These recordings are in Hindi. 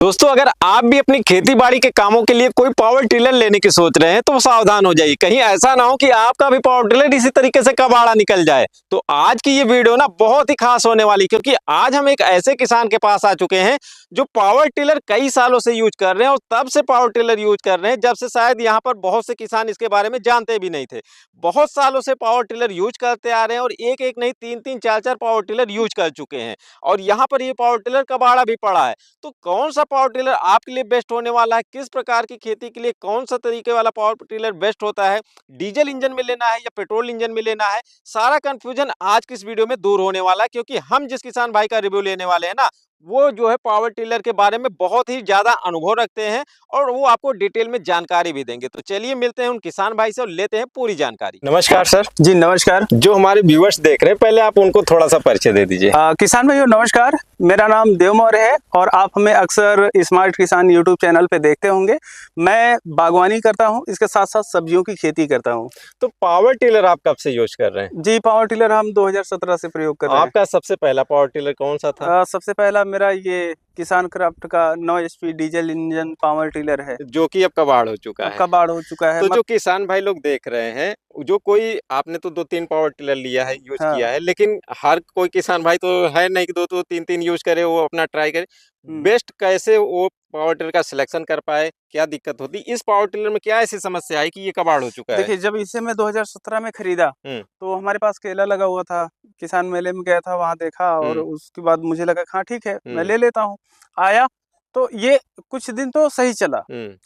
दोस्तों, अगर आप भी अपनी खेती बाड़ी के कामों के लिए कोई पावर टिलर लेने की सोच रहे हैं तो सावधान हो जाइए। कहीं ऐसा ना हो कि आपका भी पावर टिलर इसी तरीके से कबाड़ा निकल जाए। तो आज की ये वीडियो ना बहुत ही खास होने वाली, क्योंकि आज हम एक ऐसे किसान के पास आ चुके हैं जो पावर टिलर कई सालों से यूज कर रहे हैं, और तब से पावर टिलर यूज कर रहे हैं जब से शायद यहाँ पर बहुत से किसान इसके बारे में जानते भी नहीं थे। बहुत सालों से पावर टिलर यूज करते आ रहे हैं और एक एक नहीं, तीन तीन चार चार पावर टिलर यूज कर चुके हैं, और यहाँ पर ये पावर टिलर कबाड़ा भी पड़ा है। तो कौन सा पावर टिलर आपके लिए बेस्ट होने वाला है, किस प्रकार की खेती के लिए कौन सा तरीके वाला पावर टिलर बेस्ट होता है, डीजल इंजन में लेना है या पेट्रोल इंजन में लेना है, सारा कंफ्यूजन आज की इस वीडियो में दूर होने वाला है। क्योंकि हम जिस किसान भाई का रिव्यू लेने वाले हैं ना, वो जो है पावर टिलर के बारे में बहुत ही ज्यादा अनुभव रखते हैं और वो आपको डिटेल में जानकारी भी देंगे। तो चलिए मिलते हैं उन किसान भाई से और लेते हैं पूरी जानकारी। नमस्कार सर। जी नमस्कार। जो हमारे व्यूअर्स देख रहे हैं, पहले आप उनको थोड़ा सा परिचय दे दीजिए। किसान भाइयों नमस्कार, मेरा नाम देव मौर्य है और आप हमें अक्सर स्मार्ट किसान यूट्यूब चैनल पे देखते होंगे। मैं बागवानी करता हूं, इसके साथ साथ सब्जियों की खेती करता हूं। तो पावर टिलर आप कब से यूज कर रहे हैं? जी पावर टिलर हम 2017 से प्रयोग कर रहे हैं। आपका सबसे पहला पावर टिलर कौन सा था? सबसे पहला मेरा ये किसान क्राफ्ट का 9 HP diesel engine power tiller है, जो कि अब कबाड़ हो चुका है। कबाड़ हो चुका है। तो जो किसान भाई लोग देख रहे हैं, जो कोई आपने तो 2-3 पावर टिलर लिया है, यूज हाँ। किया है, लेकिन हर कोई किसान भाई तो है नहीं कि 2-2 3-3 यूज करे, वो अपना ट्राई करे। बेस्ट कैसे वो पावर टिलर का सिलेक्शन कर पाए, क्या दिक्कत होती, इस पावर टिलर में क्या ऐसी समस्या आई कि ये कबाड़ हो चुका है? देखिए, जब इसे मैं 2017 में खरीदा तो हमारे पास केला लगा हुआ था। किसान मेले में गया था, वहां देखा और उसके बाद मुझे लगा हाँ ठीक है मैं ले लेता हूँ। आया तो ये कुछ दिन तो सही चला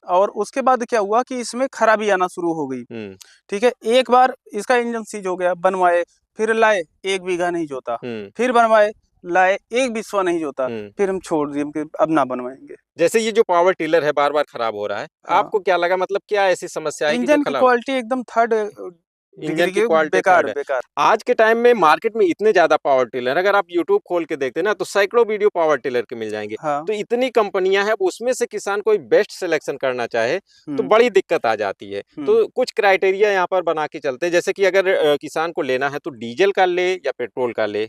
और उसके बाद क्या हुआ कि इसमें खराबी आना शुरू हो गई। ठीक है, एक बार इसका इंजन सीज हो गया, बनवाए, फिर लाए, 1 बीघा नहीं जोता, फिर बनवाए, लाए, 1 बिस्वा नहीं जोता, फिर हम छोड़ दिए कि अब ना बनवाएंगे। जैसे ये जो पावर टिलर है बार बार खराब हो रहा है, हाँ। आपको क्या लगा, मतलब क्या ऐसी समस्या है कि जो इंजन की खराब? क्वालिटी एकदम थर्ड इंजन की क्वालिटी बेकार थर्ड है। बेकार। आज के टाइम में मार्केट में इतने ज्यादा पावर टिलर, अगर आप YouTube खोल के देखते हैं ना तो सैकड़ों वीडियो पावर टिलर के मिल जाएंगे। हाँ। तो इतनी कंपनियां हैं, उसमें से किसान कोई बेस्ट सिलेक्शन करना चाहे तो बड़ी दिक्कत आ जाती है। तो कुछ क्राइटेरिया यहाँ पर बना के चलते हैं, जैसे कि अगर किसान को लेना है तो डीजल का ले या पेट्रोल का ले।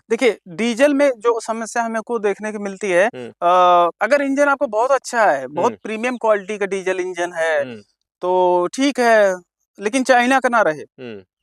देखिए, डीजल में जो समस्या हमें को देखने को मिलती है, अगर इंजन आपको बहुत अच्छा है, बहुत प्रीमियम क्वालिटी का डीजल इंजन है तो ठीक है, लेकिन चाइना का ना रहे।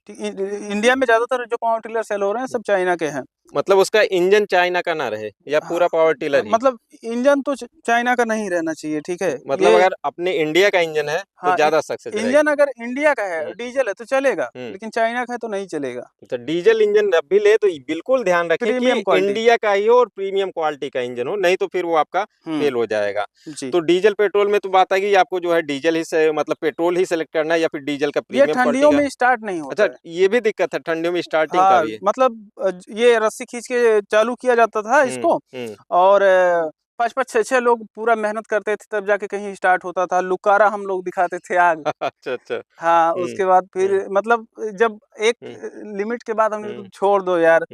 इंडिया में ज्यादातर जो पावर टिलर सेल हो रहे हैं सब चाइना के हैं। मतलब उसका इंजन चाइना का ना रहे या पूरा पावर टिलर ही? मतलब इंजन तो चाइना का नहीं रहना चाहिए, ठीक है। मतलब अगर अपने इंडिया का इंजन है तो ज्यादा सक्सेस रहेगी। इंजन अगर इंडिया का है, डीजल है तो चलेगा, लेकिन चाइना का है तो नहीं चलेगा। तो डीजल इंजन जब भी ले तो बिल्कुल ध्यान रखें प्रीमियम कि इंडिया का ही हो और प्रीमियम क्वालिटी का इंजन हो, नहीं तो फिर वो आपका फेल हो जाएगा। तो डीजल पेट्रोल में तो बात आएगी, आपको जो है डीजल ही से मतलब पेट्रोल ही सेलेक्ट करना है या फिर डीजल का प्रीमियम क्वालिटी का? ठंडियों में स्टार्ट नहीं होता। अच्छा, ये भी दिक्कत है, ठंडियों में स्टार्टिंग का भी है। मतलब ये रस्सी खींच के चालू किया जाता था इसको, और 5-5 6-6 लोग पूरा मेहनत करते थे तब जाके कहीं स्टार्ट होता था। लुकारा हम लोग दिखाते थे आग। अच्छा अच्छा। हाँ, उसके बाद फिर मतलब जब एक लिमिट के बाद हमने छोड़ दो यार।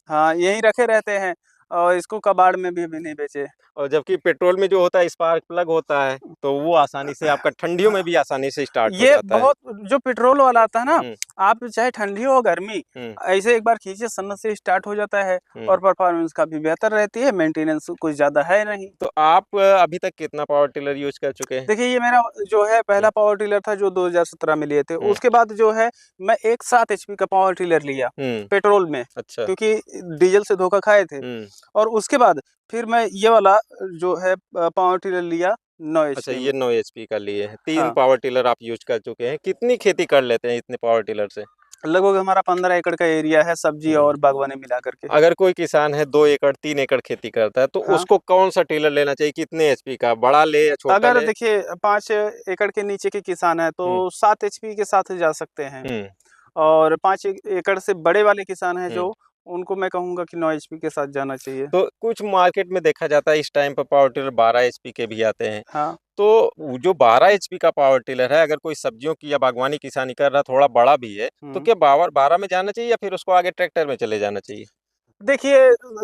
हाँ, यहीं रखे रहते हैं और इसको कबाड़ में भी नहीं बेचे। और जबकि पेट्रोल में जो होता है स्पार्क प्लग होता है, तो वो आसानी से आपका ठंडियों में भी आसानी से स्टार्ट हो जाता है। बहुत जो पेट्रोल वाला आता है ना, आप चाहे ठंडी हो गर्मी, ऐसे एक बार खींचे सन्नत से स्टार्ट हो जाता है और परफॉर्मेंस काफी बेहतर रहती है, मेंटेनेंस कुछ ज्यादा है नहीं। तो आप अभी तक कितना पावर टिलर यूज कर चुके हैं? देखिए, ये मेरा जो है पहला पावर टिलर था जो 2017 में लिए थे। उसके बाद जो है मैं एक 7 HP का पावर टिलर लिया पेट्रोल में। अच्छा। क्योंकि डीजल से धोखा खाए थे। और उसके बाद फिर मैं ये वाला जो है पावर टिलर लिया 9 HP। अच्छा, ये 9 HP का लिए हैं। 3 पावर टिलर आप यूज कर चुके हैं। कितनी खेती कर लेते हैं इतने पावर टिलर से? लगभग हमारा 15 एकड़ का एरिया है, सब्जी और बागवानी मिला करके। अगर कोई किसान है 2 एकड़ 3 एकड़ खेती करता है तो उसको कौन सा टिलर लेना चाहिए, कितने HP का, बड़ा ले या छोटा अगर ले? देखिए 5 एकड़ के नीचे के किसान है तो 7 HP के साथ जा सकते हैं, और 5 एकड़ से बड़े वाले किसान है जो, उनको मैं कहूंगा कि 9 HP के साथ जाना चाहिए। तो कुछ मार्केट में देखा जाता है इस टाइम पर पावर टिलर 12 HP के भी आते हैं। हाँ। तो जो 12 HP का पावर टिलर है, अगर कोई सब्जियों की या बागवानी किसानी कर रहा, थोड़ा बड़ा भी है, तो क्या 12 में जाना चाहिए या फिर उसको आगे ट्रैक्टर में चले जाना चाहिए? देखिए,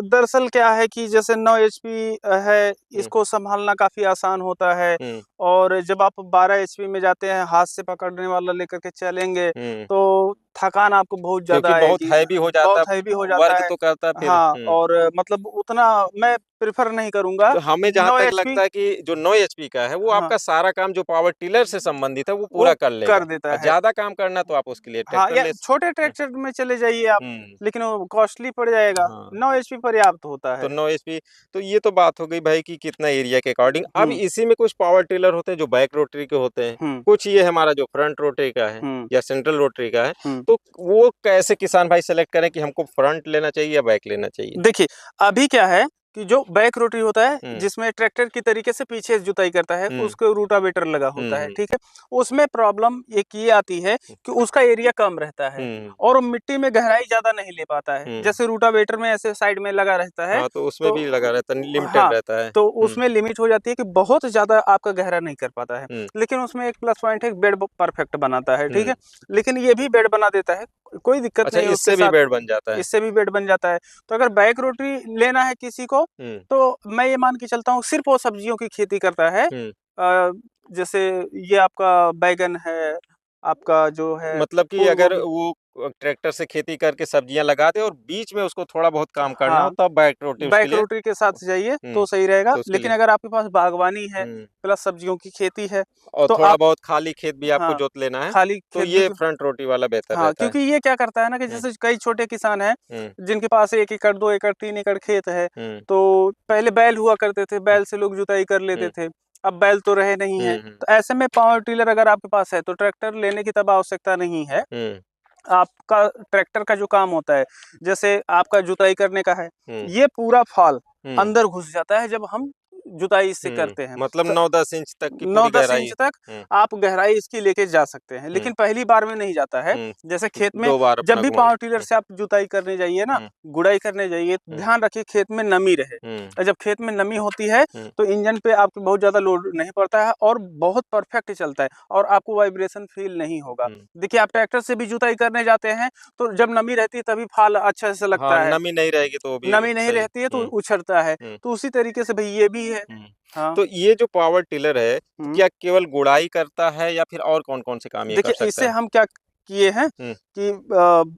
दरअसल क्या है कि जैसे 9 HP है, इसको संभालना काफी आसान होता है, और जब आप 12 HP में जाते हैं, हाथ से पकड़ने वाला लेकर के चलेंगे तो थकान आपको बहुत ज्यादा बहुत हैवी हो जाता है, बहुत हैवी हो जाता वर्क है। तो करता है फिर। हाँ, और मतलब उतना मैं प्रेफर नहीं करूंगा। तो हमें जहाँ 9 तक एचपी लगता है कि जो 9 एचपी का है वो हाँ, आपका सारा काम जो पावर टिलर से संबंधित है वो पूरा कर लेगा। कर देता और है। ज्यादा काम करना तो आप उसके लिए हाँ, ट्रैक्टर या ले। छोटे ट्रैक्टर में चले जाइए आप, हम्म। लेकिन वो कॉस्टली पड़ जाएगा। हाँ 9 एचपी पर्याप्त होता तो है। 9 एचपी। तो ये तो बात हो गई भाई कि कितना एरिया के अकॉर्डिंग। अब हुँ, इसी में कुछ पावर टिलर होते हैं जो बैक रोटरी के होते हैं, हुँ, कुछ ये हमारा जो फ्रंट रोटरी का है हुँ, या सेंट्रल रोटरी का है। हुँ। तो वो कैसे किसान भाई सेलेक्ट करें कि हमको फ्रंट लेना चाहिए या बैक लेना चाहिए? देखिए, अभी क्या है कि जो बैक रोटरी होता है, हम्म जिसमें ट्रैक्टर की तरीके से पीछे जुताई करता है, हम्म उसके रूटावेटर लगा होता है, हम्म ठीक है? उसमें प्रॉब्लम एक ये आती है कि उसका एरिया कम रहता है हम्म और वो मिट्टी में गहराई ज़्यादा नहीं ले पाता है। हम्म। जैसे रूटावेटर में ऐसे साइड में लगा रहता है, हाँ तो उसमें भी तो लगा रहता है, लिमिटेड हाँ, रहता है। तो उसमें लिमिट हो जाती है कि बहुत ज़्यादा आपका गहरा नहीं कर पाता है। हम्म लेकिन उसमें एक प्लस पॉइंट है, बेड ब परफेक्ट बनाता है, ठीक हम्म। है? लेकिन ये भी बेड बना देता है, कोई दिक्कत अच्छा नहीं है उसके इससे भी साथ। बेड बन जाता है। इससे भी बेड बन जाता है। तो अगर बैक रोटरी लेना है किसी को, हम्म तो मैं ये मान के चलता हूँ सिर्फ़ वो सब्जियों की खेती करता है। हम्म। जैसे ये आपका बैंगन है, आपका जो है मतलब कि फूल अगर गोभी। वो ट्रैक्टर से खेती करके सब्जियां लगा दे और बीच में उसको थोड़ा बहुत काम करना हो हाँ, तब बैक रोटी उसके बैक लिए। रोटरी के साथ जाइए हम्म। तो सही रहेगा। तो उसके लेकिन लिए। अगर आपके पास बागवानी है, हम्म। प्लस सब्जियों की खेती है, और तो थोड़ा आप बहुत खाली खेत भी आपको हाँ, जोत लेना है खाली तो खेत भी ये फ्रंट रोटी वाला बेहतर हाँ, रहता है। क्योंकि ये क्या करता है ना कि हम्म जैसे कई छोटे किसान हैं, हम्म जिनके पास 1 एकड़, 2 एकड़, 3 एकड़ खेत है, हम्म तो पहले बैल हुआ करते थे, हम्म बैल से लोग जुताई कर लेते हम्म थे। अब बैल तो रहे नहीं हैं, हम्म तो ऐसे में पावर टिलर अगर आपके पास है, तो ट्रैक्टर लेने की तब आवश्यकता नहीं है। हम्म आपका ट्रैक्टर का जो काम होता है, जैसे आपका जुताई करने का है, हम्म ये पूरा फाल हम्म अंदर घुस जाता है जब हम जुताई इससे करते हैं। मतलब तो 9-10 इंच तक की पूरी 9-10 गहराई। इंच तक हम्म आप गहराई इसकी लेके जा सकते हैं, लेकिन पहली बार में नहीं जाता है। जैसे खेत में 2 बार जब अपना भी गुण। पावर टिलर से आप जुताई करने जाइए ना, हम्म गुड़ाई करने जाइए, तो हम्म ध्यान रखिए खेत में नमी रहे। हम्म और जब खेत में नमी होती है, हम्म तो इंजन पे आपको बहुत ज़्यादा लोड नहीं पड़ता है और बहुत परफेक्ट चलता है और आपको वाइब्रेशन फील नहीं होगा। हम्म। देखिए, आप ट्रैक्टर से भी जुताई करने जाते हैं, तो जब नमी रहती है तभी फाल अच्छा से हाँ लगता है। नमी नहीं रहेगी तो वो भी नमी नहीं सही। रहती है तो उछड़ता है। हम्म तो उसी तरीके से भई ये भी है। हम्म। हाँ। तो ये जो पावर टिलर है तो हुँ। क्या केवल गुड़ाई करता है या फिर और कौन-कौन से काम ये कर देखिए, सकता इससे है? हम क्या किए हैं हुँ, कि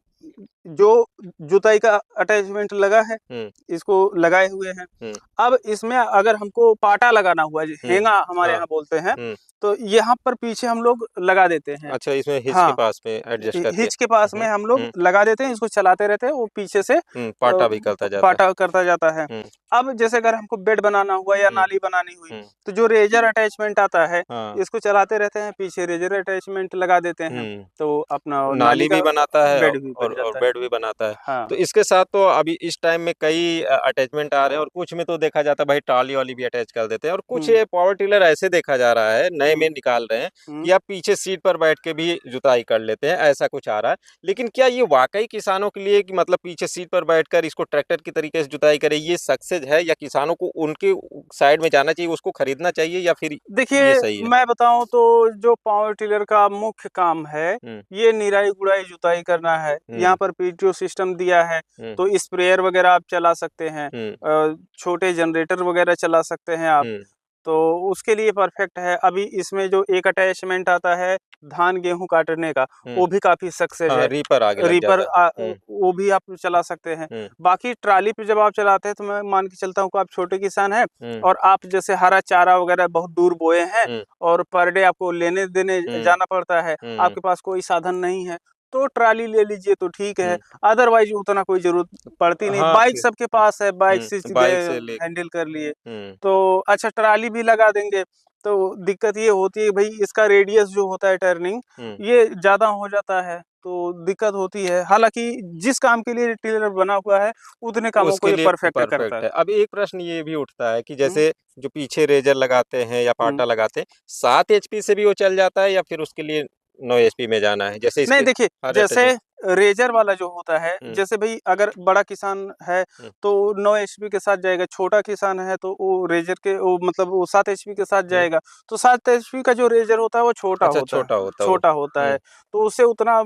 जो जुताई का अटैचमेंट लगा है, हुँ, इसको लगाए हुए हैं। हुँ, अब इसमें अगर हमको पाटा लगाना हुआ, हुँ, हेंगा हमारे हाँ, यहाँ बोलते हैं, हुँ। तो यहाँ पर पीछे हम लोग लगा देते हैं। अच्छा इसमें हिच के हाँ। पास में एडजस्ट करके। हिच के पास हुँ, में हम लोग हुँ, लगा देते हैं, इसको चलाते रहते हैं, वो पीछे से पाटा भी करता जाता है। पाटा करता जाता है। हुँ, अब जैसे अगर हमको बेड बनाना हुआ या हुँ, नाली बनानी हुई, हुँ, तो जो रेजर अटैचमेंट आता है, हाँ, इसको चलाते रहते हैं, पीछे रेजर अटैचमेंट लगा देते हैं, हुँ। तो अपना नाली नाली भी का बनाता है बेड भी बन और जाता है। बेड भी बनाता है। हाँ। तो इसके साथ तो अभी इस टाइम में कई अटैचमेंट आ रहे हैं और कुछ में तो देखा जाता है भाई ट्रॉली-वाली भी अटैच कर देते हैं और कुछ हुँ, ये पावर टिलर ऐसे देखा जा रहा है, नए में हुँ, निकाल रहे हैं हुँ। कि आप पीछे सीट पर बैठ के भी जुताई कर लेते हैं, ऐसा कुछ आ रहा है। लेकिन क्या ये वाक़ई किसानों के लिए कि मतलब पीछे सीट पर बैठकर इसको ट्रैक्टर की तरीके से जुताई करें, ये सक्सेस है या किसानों को उनके साइड में जाना चाहिए, उसको खरीदना चाहिए या फिर ये देखिए, सही है? मैं बताऊँ तो जो पावर टिलर का मुख्य काम है, हुँ, ये निराई-गुड़ाई जुताई करना है। यहाँ हुँ, पर पीटीओ सिस्टम दिया है, हुँ, तो स्प्रेयर वगैरह आप चला सकते हैं। हुँ, छोटे जनरेटर वगैरह चला सकते हैं आप। हुँ, तो उसके लिए परफेक्ट है। अभी इसमें जो एक अटैचमेंट आता है धान गेहूँ काटने का, हुँ। वो भी काफ़ी सक्सेस हाँ, है। रीपर आगे लग रीपर जाता है। हुँ, वो भी आप चला सकते हैं। हुँ, बाकी ट्राली पे जब आप चलाते हैं, तो मैं मान के चलता हूँ कि आप छोटे किसान हैं हुँ, और आप जैसे हरा चारा वगैरह बहुत दूर बोए हैं हुँ, और पर डे आपको लेने देने हुँ, जाना पड़ता है, हुँ, आपके पास कोई साधन नहीं है, तो ट्राली ले लीजिए तो ठीक है। हुँ। अदरवाइज़ उतना कोई ज़रूरत पड़ती नहीं। हाँ, बाइक फिर सबके पास है, बाइक से सीधे बाइक से ले। हैंडल कर लिए। हुँ, तो अच्छा, ट्राली भी लगा देंगे, तो दिक्कत ये होती है भई, इसका रेडियस जो होता है टर्निंग, हुँ। ये ज़्यादा हो जाता है, तो दिक्कत होती है। हालाँकि जिस काम के लिए टिलर बना हुआ है, उतने कामों को उसके ये लिए परफेक्ट करता परफेक्ट है। है। अब एक प्रश्न ये भी उठता है कि हुँ, जैसे जो पीछे रेज़र लगाते हैं या हुँ। पाटा लगाते हैं, 7 एचपी से भी वो चल जाता है या फिर उसके लिए 9 एचपी में जाना है? जैसे नहीं, इसके देखिए, हर जैसे अटैचमेंट। रेज़र वाला जो होता है, हुँ, जैसे भई अगर बड़ा किसान है, हुँ, तो 9 एचपी के साथ जाएगा, छोटा किसान है तो वो रेज़र के वो मतलब वो 7 एचपी के साथ हुँ। जाएगा। तो 7 एचपी का जो रेज़र होता है, वो अच्छा छोटा होता है वो। छोटा होता हुँ, है, तो उससे उतना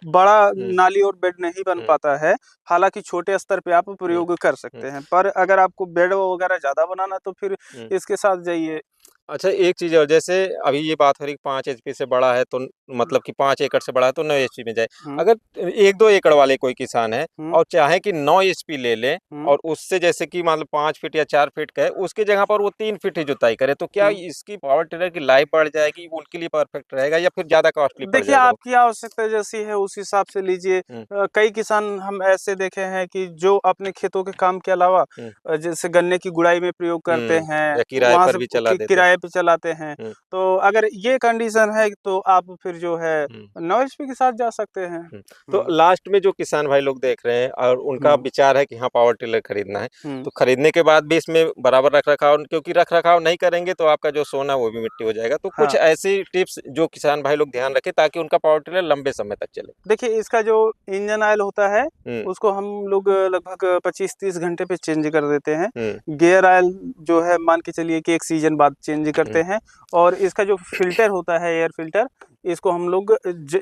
बड़ा हुँ, नाली और बेड नहीं बन हुँ, पाता है। हालाँकि छोटे स्तर पे आप हुँ, प्रयोग कर हुँ, सकते हैं, पर अगर आपको बेड वगैरह ज़्यादा बनाना है, तो फिर हुँ। इसके साथ जाइए। अच्छा, एक चीज़ और, जैसे अभी ये बात हो रही 5 एचपी से बड़ा है तो मतलब कि 5 एकड़ से बड़ा है तो 9 एचपी में जाए। हुँ, अगर 1-2 एकड़ वाले कोई किसान है हुँ, और चाहे कि 9 एचपी ले ले हुँ, और उससे जैसे कि मान लो 5 फीट या 4 फीट का है, उसकी जगह पर वो 3 फीट ही जुताई करे, तो क्या हुँ। इसकी पावर टिलर की लाइफ बढ़ जाएगी, वो उनके लिए परफेक्ट रहेगा या फिर ज़्यादा कॉस्टली पड़ देखिए, जाएगा वो? आपकी आवश्यकता जैसी है उस हिसाब से लीजिए। हुँ, कई किसान हम ऐसे देखे हैं कि जो अपने खेतों के काम के अलावा हुँ, जैसे गन्ने की गुड़ाई में प्रयोग करते हुँ, हैं, या किराए वहाँ पर से भी चला देते हैं। किराए पे चलाते हैं। हुँ, तो अगर ये कंडीशन है तो आप फिर जो है हुँ। 9 एचपी के साथ जा सकते हैं। हुँ। तो हुँ, लास्ट में जो किसान भाई लोग देख रहे हैं और उनका हुँ, विचार है कि हाँ पावर टिलर खरीदना है, हुँ। तो खरीदने के बाद भी इसमें बराबर रख-रखाव, क्योंकि रख-रखाव नहीं करेंगे तो आपका जो सोना वो भी मिट्टी हो जाएगा। तो कुछ हाँ। ऐसी टिप्स जो किसान भाई लोग ध्यान रखें ताकि उनका पावर टिलर लंबे समय तक चले? देखिए, इसका जो इंजन ऑयल होता है, हुँ, उसको हम लोग लगभग 25-30 घंटे पे चेंज कर देते हैं। हुँ, गियर ऑयल जो है मान के चलिए कि 1 सीज़न बाद चेंज हुँ, करते हैं और इसका जो फ़िल्टर होता है एयर फ़िल्टर, इसको हम लोग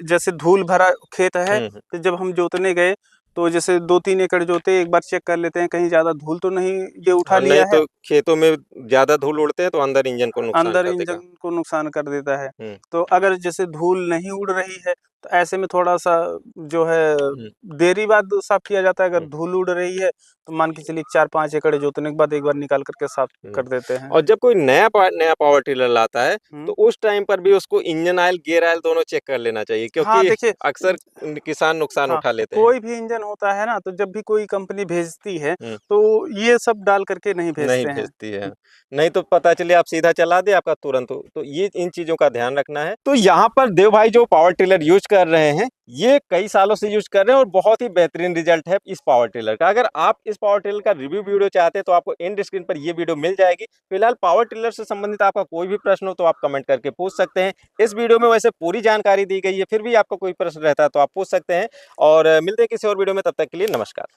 जैसे धूल भरा खेत है, हुँ, हुँ। तो जब हम जोतने गए, तो जैसे 2-3 एकड़ जोते, एक बार चेक कर लेते हैं कहीं ज़्यादा धूल तो नहीं ये उठा और नहीं लिया है। तो खेतों में ज़्यादा धूल उड़ते हैं तो अंदर इंजन को नुकसान अंदर कर इंजन देगा। को नुकसान कर देता है। हुँ, तो अगर जैसे धूल नहीं उड़ रही है, तो ऐसे में थोड़ा-सा जो है हुँ, देरी बाद साफ़ किया जाता है। अगर हुँ, धूल उड़ रही है, तो मान के चलिए 4-5 एकड़ जोतने के बाद एक बार निकाल कर के साफ़ हुँ। कर देते हैं। और जब कोई नया पावर टिलर लाता है, हुँ। तो उस टाइम पर भी उसको इंजन ऑयल, गियर ऑयल दोनों चेक कर लेना चाहिए, हाँ, क्योंकि देखिए अक्सर किसान नुकसान हाँ, उठा लेते हैं। कोई भी इंजन होता है ना, तो जब भी कोई कंपनी भेजती है, हुँ, तो ये सब डाल कर के नहीं नहीं भेजते हैं। भेजती है। नहीं तो पता चले आप सीधा चला दें, आपका तुरंत हो, तो ये इन चीज़ों का ध्यान रखना है। तो यहाँ पर देव भाई जो पावर टिलर यूज़ कर रहे हैं, ये कई सालों से यूज़ कर रहे हैं और बहुत ही बेहतरीन रिज़ल्ट है इस पावर टिलर का। अगर आप इस पावर टिलर का रिव्यू वीडियो चाहते हैं, तो आपको एंड स्क्रीन पर ये वीडियो मिल जाएगी। फिलहाल पावर टिलर से संबंधित आपका कोई भी प्रश्न हो, तो आप कमेंट करके पूछ सकते हैं। इस वीडियो में वैसे पूरी जानकारी दी गई है, फिर भी आपका कोई प्रश्न रहता है, तो आप पूछ सकते हैं और मिलते हैं किसी और वीडियो में, तब तक के लिए नमस्कार।